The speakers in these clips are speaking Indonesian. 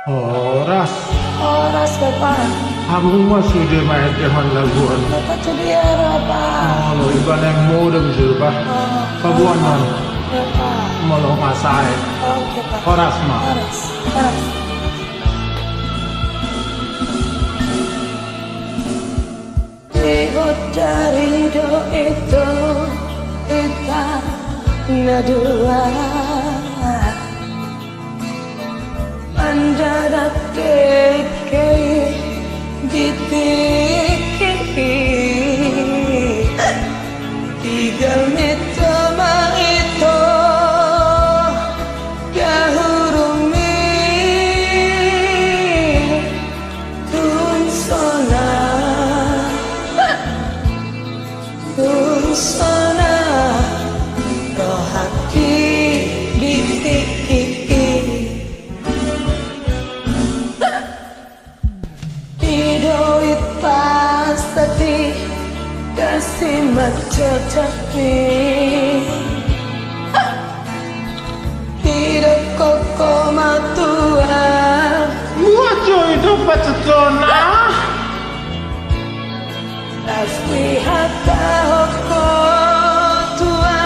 Horas. Horas Bapak. Aku mah sudah main teman laguan. Bapak jadi apa? Lo iban yang modem juga. Kabuan man. Bapak. Mau ngasai. Oke Pak. Horas mah. Horas. Horas. Ibu dari do itu kita nadua mendadak keke ditiki tiga mitama itu gahurumi tunsona tunsona rohaki ditiki pasti kasih macet-ceti tidak koko matua Wajo itu pacetona. pasti hata hoko tua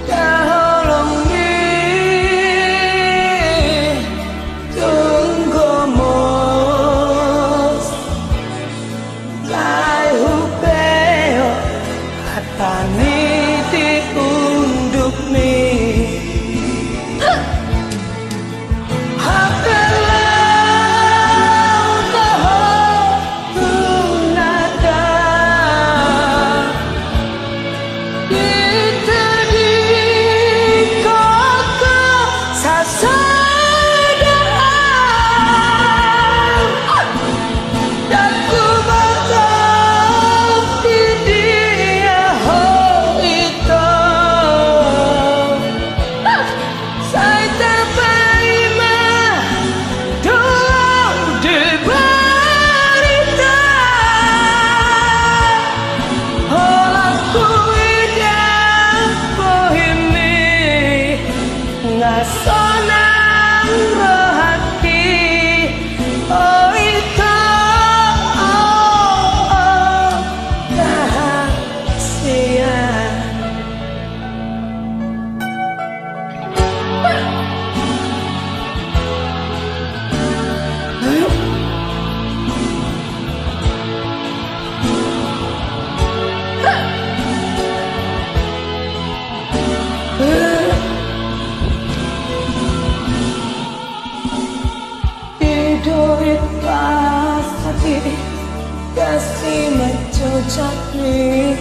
kaholongi tunggu mos lai hupeo hatani diunduk nih sonang rohaki oh itu rahasia duit pasti kasih mencocok nih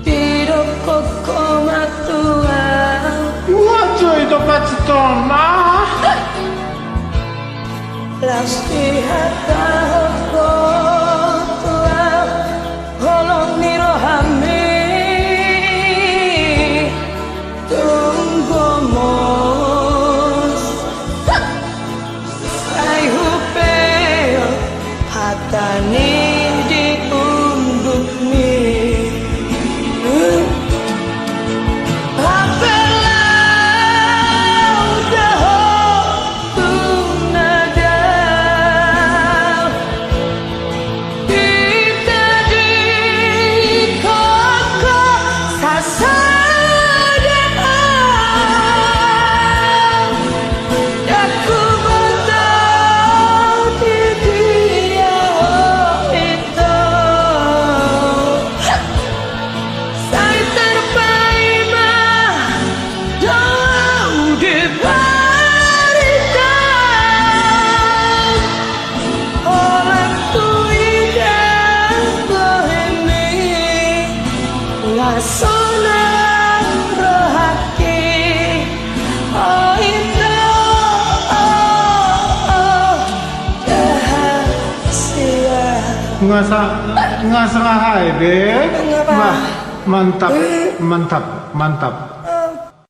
tidak koko matua Wajo itu pacetona. pasti hata hoko tua holong nirohami tunggu hatani diunduk nih apela udah tunada kita di koko sasada aku betul di dia itu saya terpaimah jauh di barisan oleh tuidan bohemi ngasonang rohaki oh itu Ngasa hai be. Ngapa? Mantap, mantap, mantap.